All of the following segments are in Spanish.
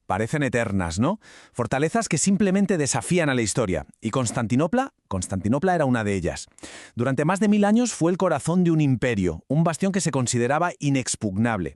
parecen eternas, ¿no? Fortalezas que simplemente desafían a la historia. ¿Y Constantinopla? Constantinopla era una de ellas. Durante más de 1000 años fue el corazón de un imperio, un bastión que se consideraba inexpugnable.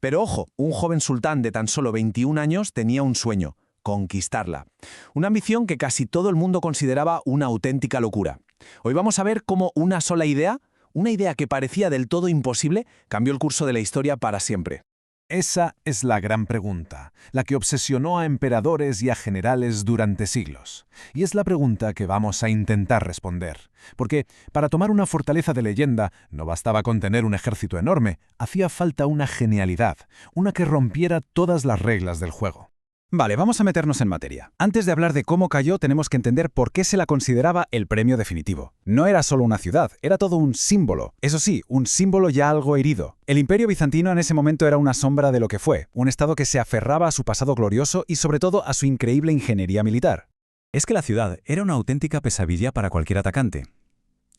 Pero ojo, un joven sultán de tan solo 21 años tenía un sueño: conquistarla. Una ambición que casi todo el mundo consideraba una auténtica locura. Hoy vamos a ver cómo una sola idea, una idea que parecía del todo imposible, cambió el curso de la historia para siempre. Esa es la gran pregunta, la que obsesionó a emperadores y a generales durante siglos. Y es la pregunta que vamos a intentar responder. Porque para tomar una fortaleza de leyenda no bastaba con tener un ejército enorme, hacía falta una genialidad, una que rompiera todas las reglas del juego. Vale, vamos a meternos en materia. Antes de hablar de cómo cayó, tenemos que entender por qué se la consideraba el premio definitivo. No era solo una ciudad, era todo un símbolo. Eso sí, un símbolo ya algo herido. El Imperio Bizantino en ese momento era una sombra de lo que fue, un estado que se aferraba a su pasado glorioso y sobre todo a su increíble ingeniería militar. Es que la ciudad era una auténtica pesadilla para cualquier atacante.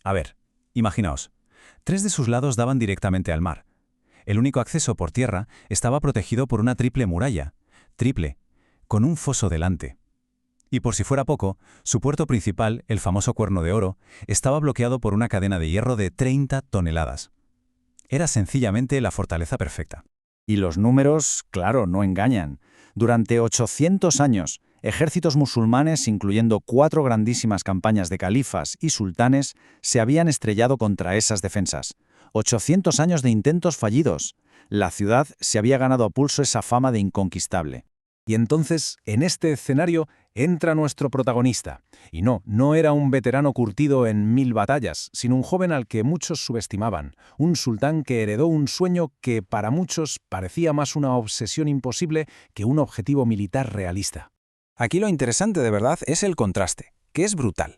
A ver, imaginaos. 3 de sus lados daban directamente al mar. El único acceso por tierra estaba protegido por una triple muralla. Triple, con un foso delante. Y por si fuera poco, su puerto principal, el famoso Cuerno de Oro, estaba bloqueado por una cadena de hierro de 30 toneladas. Era sencillamente la fortaleza perfecta. Y los números, claro, no engañan. Durante 800 años, ejércitos musulmanes, incluyendo 4 grandísimas campañas de califas y sultanes, se habían estrellado contra esas defensas. 800 años de intentos fallidos. La ciudad se había ganado a pulso esa fama de inconquistable. Y entonces, en este escenario, entra nuestro protagonista. Y no era un veterano curtido en 1000 batallas, sino un joven al que muchos subestimaban, un sultán que heredó un sueño que para muchos parecía más una obsesión imposible que un objetivo militar realista. Aquí lo interesante de verdad es el contraste, que es brutal.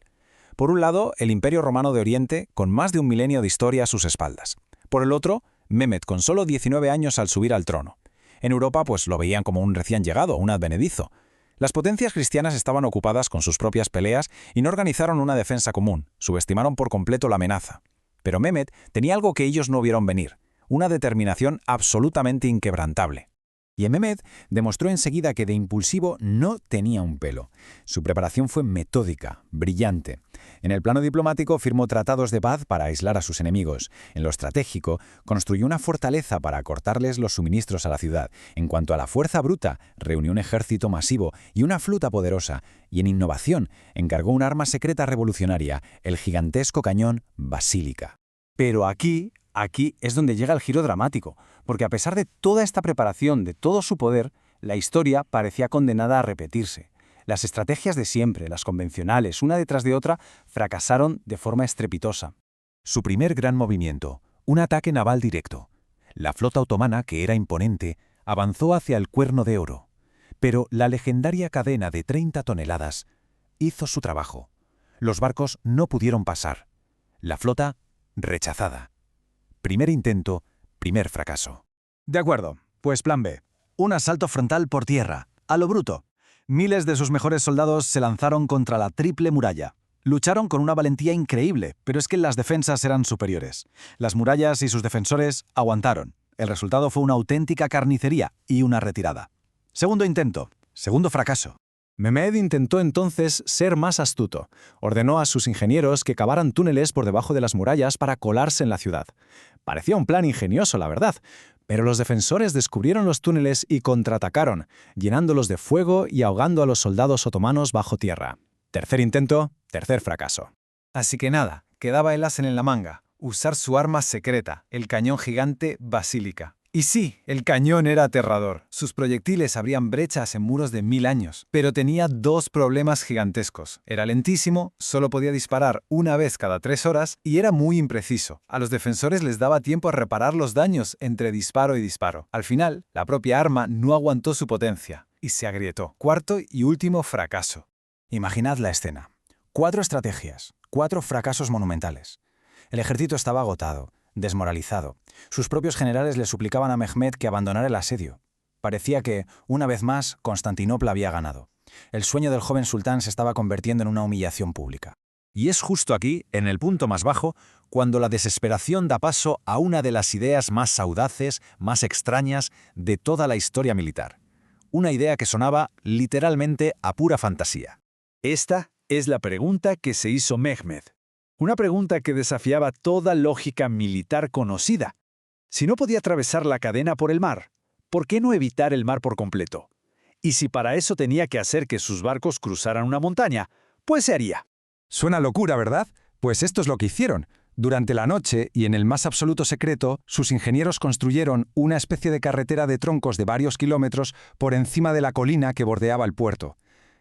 Por un lado, el Imperio Romano de Oriente, con más de un milenio de historia a sus espaldas. Por el otro, Mehmed, con solo 19 años al subir al trono. En Europa, pues lo veían como un recién llegado, un advenedizo. Las potencias cristianas estaban ocupadas con sus propias peleas y no organizaron una defensa común, subestimaron por completo la amenaza. Pero Mehmed tenía algo que ellos no vieron venir, una determinación absolutamente inquebrantable. Y Mehmed demostró enseguida que de impulsivo no tenía un pelo. Su preparación fue metódica, brillante. En el plano diplomático firmó tratados de paz para aislar a sus enemigos. En lo estratégico, construyó una fortaleza para cortarles los suministros a la ciudad. En cuanto a la fuerza bruta, reunió un ejército masivo y una flota poderosa. Y en innovación, encargó un arma secreta revolucionaria, el gigantesco cañón Basílica. Pero aquí es donde llega el giro dramático, porque a pesar de toda esta preparación, de todo su poder, la historia parecía condenada a repetirse. Las estrategias de siempre, las convencionales, una detrás de otra, fracasaron de forma estrepitosa. Su primer gran movimiento, un ataque naval directo. La flota otomana, que era imponente, avanzó hacia el Cuerno de Oro. Pero la legendaria cadena de 30 toneladas hizo su trabajo. Los barcos no pudieron pasar. La flota, rechazada. Primer intento, primer fracaso. De acuerdo, pues plan B. Un asalto frontal por tierra, a lo bruto. Miles de sus mejores soldados se lanzaron contra la triple muralla. Lucharon con una valentía increíble, pero es que las defensas eran superiores. Las murallas y sus defensores aguantaron. El resultado fue una auténtica carnicería y una retirada. Segundo intento, segundo fracaso. Mehmed intentó entonces ser más astuto. Ordenó a sus ingenieros que cavaran túneles por debajo de las murallas para colarse en la ciudad. Parecía un plan ingenioso, la verdad, pero los defensores descubrieron los túneles y contraatacaron, llenándolos de fuego y ahogando a los soldados otomanos bajo tierra. Tercer intento, tercer fracaso. Así que nada, quedaba el as en la manga, usar su arma secreta, el cañón gigante Basílica. Y sí, el cañón era aterrador. Sus proyectiles abrían brechas en muros de 1000 años. Pero tenía 2 problemas gigantescos. Era lentísimo, solo podía disparar una vez cada 3 horas y era muy impreciso. A los defensores les daba tiempo a reparar los daños entre disparo y disparo. Al final, la propia arma no aguantó su potencia y se agrietó. Cuarto y último fracaso. Imaginad la escena. 4 estrategias, 4 fracasos monumentales. El ejército estaba agotado, desmoralizado. Sus propios generales le suplicaban a Mehmed que abandonara el asedio. Parecía que, una vez más, Constantinopla había ganado. El sueño del joven sultán se estaba convirtiendo en una humillación pública. Y es justo aquí, en el punto más bajo, cuando la desesperación da paso a una de las ideas más audaces, más extrañas de toda la historia militar. una idea que sonaba literalmente a pura fantasía. Esta es la pregunta que se hizo Mehmet. Una pregunta que desafiaba toda lógica militar conocida. Si no podía atravesar la cadena por el mar, ¿por qué no evitar el mar por completo? Y si para eso tenía que hacer que sus barcos cruzaran una montaña, pues se haría. Suena locura, ¿verdad? Pues esto es lo que hicieron. Durante la noche, y en el más absoluto secreto, sus ingenieros construyeron una especie de carretera de troncos de varios kilómetros por encima de la colina que bordeaba el puerto.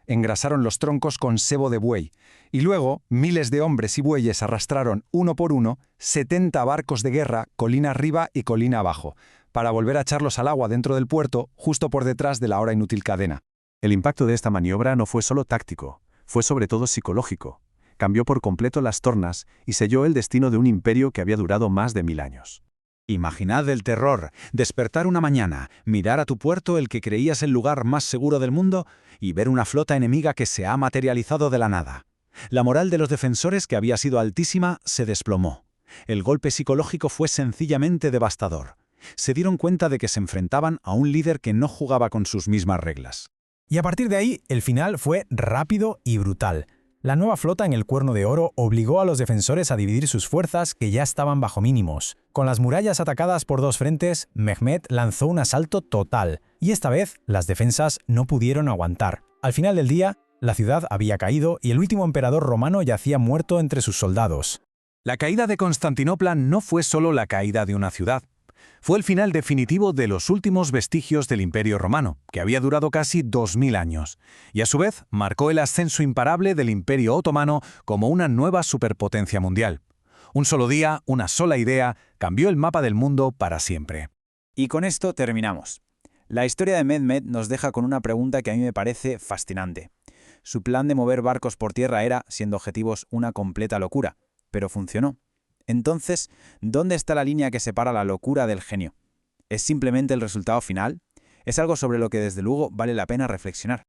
Engrasaron los troncos con sebo de buey, y luego miles de hombres y bueyes arrastraron uno por uno 70 barcos de guerra colina arriba y colina abajo, para volver a echarlos al agua dentro del puerto, justo por detrás de la ahora inútil cadena. El impacto de esta maniobra no fue solo táctico, fue sobre todo psicológico. Cambió por completo las tornas y selló el destino de un imperio que había durado más de 1000 años. Imaginad el terror, despertar una mañana, mirar a tu puerto, el que creías el lugar más seguro del mundo, y ver una flota enemiga que se ha materializado de la nada. La moral de los defensores, que había sido altísima, se desplomó. El golpe psicológico fue sencillamente devastador. Se dieron cuenta de que se enfrentaban a un líder que no jugaba con sus mismas reglas. Y a partir de ahí, el final fue rápido y brutal. La nueva flota en el Cuerno de Oro obligó a los defensores a dividir sus fuerzas que ya estaban bajo mínimos. Con las murallas atacadas por dos frentes, Mehmet lanzó un asalto total, y esta vez las defensas no pudieron aguantar. Al final del día, la ciudad había caído y el último emperador romano yacía muerto entre sus soldados. La caída de Constantinopla no fue solo la caída de una ciudad. Fue el final definitivo de los últimos vestigios del Imperio Romano, que había durado casi 2000 años, y a su vez marcó el ascenso imparable del Imperio Otomano como una nueva superpotencia mundial. Un solo día, una sola idea, cambió el mapa del mundo para siempre. Y con esto terminamos. La historia de Mehmet nos deja con una pregunta que a mí me parece fascinante. Su plan de mover barcos por tierra era, siendo objetivos, una completa locura, pero funcionó. Entonces, ¿dónde está la línea que separa la locura del genio? ¿Es simplemente el resultado final? Es algo sobre lo que desde luego vale la pena reflexionar.